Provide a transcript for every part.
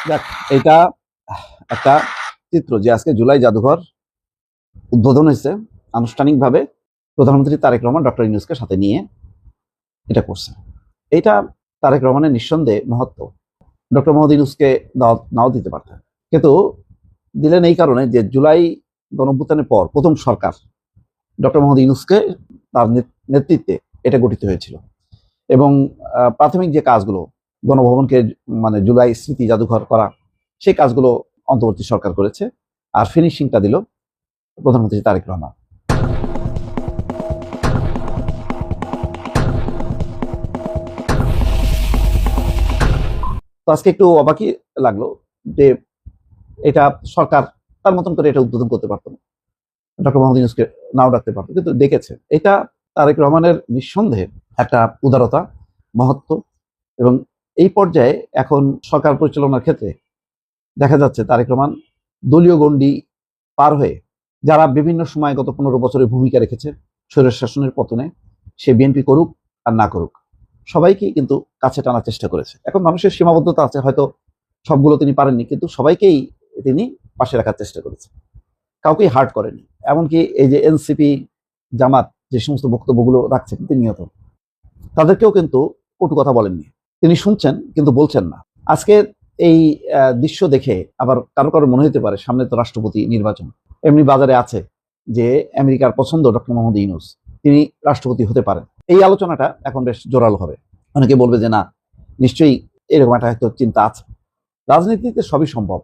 যাক, এটা একটা চিত্র যে আজকে জুলাই জাদুঘর উদ্বোধন হয়েছে আনুষ্ঠানিকভাবে। প্রধানমন্ত্রী তারেক রহমান ডক্টর ইউনূসকে সাথে নিয়ে এটা করছে। এটা তারেক রহমানের নিঃসন্দেহে মহত্ব। ডক্টর মোহাম্মদ ইউনূসকে দাওয়াত নাও দিতে পারতেন, কিন্তু দিলেন এই কারণে যে জুলাই গণঅভ্যুত্থানের পর প্রথম সরকার ডক্টর মোহাম্মদ ইউনূসকে তার নেতৃত্বে এটা গঠিত হয়েছিল এবং প্রাথমিক যে কাজগুলো গণভবনকে মানে জুলাই স্মৃতি জাদুঘর করা, সেই কাজগুলো অন্তর্বর্তী সরকার করেছে, আর ফিনিশিংটা দিল প্রধানমন্ত্রী তারেক রহমান। তো আজকে একটু অবাকই লাগলো যে এটা সরকার তার মতন করে এটা উদ্বোধন করতে পারতো না, ডক্টর মোহাম্মদ ইউনূসকে নাও ডাকতে পারতো, কিন্তু ডেকেছে। এটা তারেক রহমানের নিঃসন্দেহে একটা উদারতা, মহত্ব। এবং এই পর্যায়ে এখন সরকার পরিচালনার ক্ষেত্রে দেখা যাচ্ছে তারেক রহমান দলীয় গণ্ডি পার হয়ে যারা বিভিন্ন সময় গত 15 বছরের ভূমিকা রেখেছে স্বৈর শাসনের পতনে, সে বিএনপি করুক আর না করুক, সবাইকেই কিন্তু কাছে টানার চেষ্টা করেছে। এখন মানুষের সীমাবদ্ধতা আছে, হয়তো সবগুলো তিনি পারেননি, কিন্তু সবাইকেই তিনি পাশে রাখার চেষ্টা করেছে, কাউকেই হার্ট করেনি। এমনকি এই যে এনসিপি, জামাত যে সমস্ত বক্তব্যগুলো রাখছেন প্রতিনিয়ত, তাদেরকেও কিন্তু কটু কথা বলেননি। তিনি শুনছেন কিন্তু বলছেন না। আজকে এই দৃশ্য দেখে আবার কারো কারো মনে হতে পারে সামনে তো রাষ্ট্রপতি নির্বাচন, এমনি বাজারে আছে যে আমেরিকার পছন্দ ডক্টর মোহাম্মদ ইউনূস, তিনি রাষ্ট্রপতি হতে পারেন। এই আলোচনাটা এখন বেশ জোরালো হবে। অনেকে বলবে যে না, নিশ্চয়ই এরকম একটা হয়তো চিন্তা আছে। রাজনীতিতে সবই সম্ভব।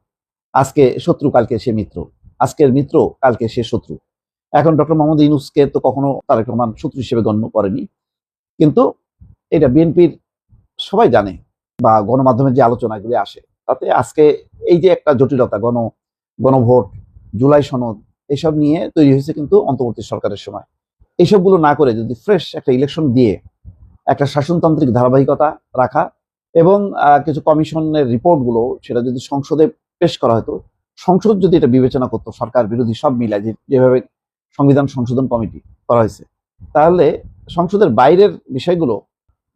আজকে শত্রু, কালকে সে মিত্র, আজকের মিত্র কালকে সে শত্রু। এখন ডক্টর মোহাম্মদ ইউনূসকে তো কখনো তারেক রহমান শত্রু হিসেবে গণ্য করেনি, কিন্তু এটা বিএনপির সবাই জানে, বা গণমাধ্যমের যে আলোচনাগুলি আসে তাতে আজকে এই যে একটা জটিলতা, গণভোট, জুলাই সনদ, এসব নিয়ে তৈরি হয়েছে কিন্তু অন্তর্বর্তী সরকারের সময়। এইসবগুলো না করে যদি ফ্রেশ একটা ইলেকশন দিয়ে একটা শাসনতান্ত্রিক ধারাবাহিকতা রাখা এবং কিছু কমিশনের রিপোর্টগুলো সেটা যদি সংসদে পেশ করা হতো, সংসদ যদি এটা বিবেচনা করতো, সরকার বিরোধী সব মিলায় যেভাবে সংবিধান সংশোধন কমিটি করা হয়েছে, তাহলে সংসদের বাইরের বিষয়গুলো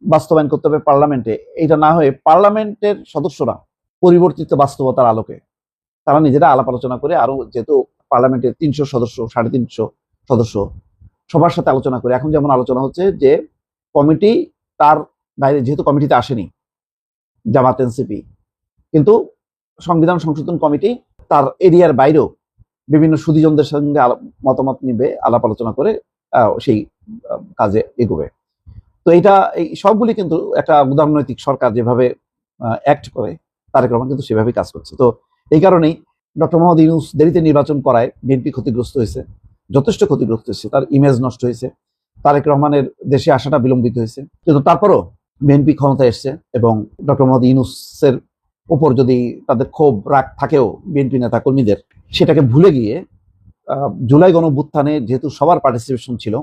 বাস্তবায়ন করতে হবে পার্লামেন্টে। এটা না হয়ে পার্লামেন্টের সদস্যরা পরিবর্তিত বাস্তবতার আলোকে তারা নিজেরা আলাপ আলোচনা করে, আরো যেহেতু পার্লামেন্টের 300 সদস্য, 350 সদস্য, সবার সাথে আলোচনা করে, এখন যেমন আলোচনা হচ্ছে যে কমিটি তার বাইরে, যেহেতু কমিটিতে আসেনি জামাত এনসিপি, কিন্তু সংবিধান সংশোধন কমিটি তার এরিয়ার বাইরেও বিভিন্ন সুধীজনদের সঙ্গে মতামত নিবে, আলাপ আলোচনা করে সেই কাজে এগোবে। তো এটা এই সবগুলি কিন্তু একটা উদারনৈতিক সরকার যেভাবে অ্যাক্ট করে, তারেক রহমান কিন্তু সেভাবেই কাজ করছে। তো এই কারণেই ডক্টর মোহাম্মদ ইউনূস দেরিতে নির্বাচন করায় বিএনপি ক্ষতিগ্রস্ত হয়েছে, যথেষ্ট ক্ষতিগ্রস্ত হয়েছে, তার ইমেজ নষ্ট হয়েছে, তারেক রহমানের দেশে আসাটা বিলম্বিত হয়েছে। কিন্তু তারপরও বিএনপি ক্ষমতায় এসছে এবং ডক্টর মোহাম্মদ ইউনূসের উপর যদি তাদের ক্ষোভ রাগ থাকেও বিএনপি নেতা কর্মীদের, সেটাকে ভুলে গিয়ে জুলাই গণঅভ্যুত্থানে যেহেতু সবার পার্টিসিপেশন ছিল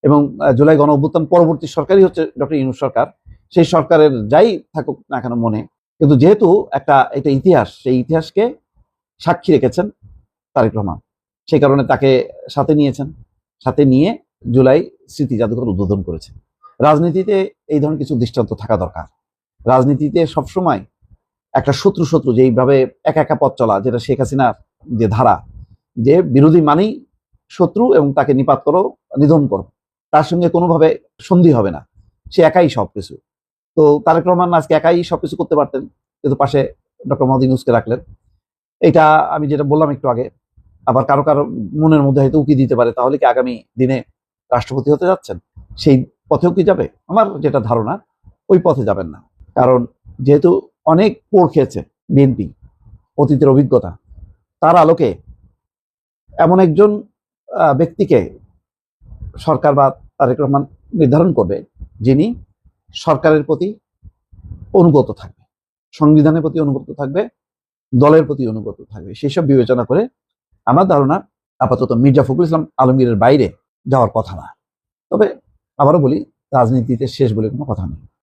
এবং জুলাই গণঅভ্যুত্থান পরবর্তী সরকারই হচ্ছে ডক্টর ইউনূস সরকার, সেই সরকারের যাই থাকুক না কেন মনে, কিন্তু যেহেতু এটা ইতিহাস, সেই ইতিহাসকে সাক্ষী রেখেছেন তারেক রহমান, সেই কারণে তাকে সাথে নিয়েছেন, সাথে নিয়ে জুলাই স্মৃতি জাদুঘর উদ্বোধন করেছেন। রাজনীতিতে এই ধরনের কিছু দৃষ্টান্ত থাকা দরকার। রাজনীতিতে সবসময় একটা শত্রু শত্রু যেইভাবে একা একা পথ চলা, যেটা শেখ হাসিনার যে ধারা, যে বিরোধী মানেই শত্রু এবং তাকে নিপাত করো, নিধন করো, তার সঙ্গে কোনোভাবে সন্ধি হবে না, সে একাই সবকিছু। তো তারেক রহমান আজকে একাই সবকিছু করতে পারতেন, কিন্তু পাশে ডক্টর মোহাম্মদ ইউনূসকে রাখলেন। এটা আমি যেটা বললাম একটু আগে, আবার কারো কারো মনের মধ্যে হয়তো উকি দিতে পারে, তাহলে কি আগামী দিনে রাষ্ট্রপতি হতে যাচ্ছেন? সেই পথেও কি যাবে? আমার যেটা ধারণা, ওই পথে যাবেন না। কারণ যেহেতু অনেক পোড় খেয়েছে বিএনপি, অতীতের অভিজ্ঞতা, তার আলোকে এমন একজন ব্যক্তিকে সরকার বা তারেক রহমান নির্ধারণ করবে, যিনি সরকারের প্রতি অনুগত থাকবে, সংবিধানের প্রতি অনুগত থাকবে, দলের প্রতি অনুগত থাকবে। সেই সব বিবেচনা করে আমার ধারণা আপাতত মির্জা ফখরুল ইসলাম আলমগীরের বাইরে যাওয়ার কথা না। তবে আবারও বলি, রাজনীতিতে শেষ বলে কোনো কথা নেই।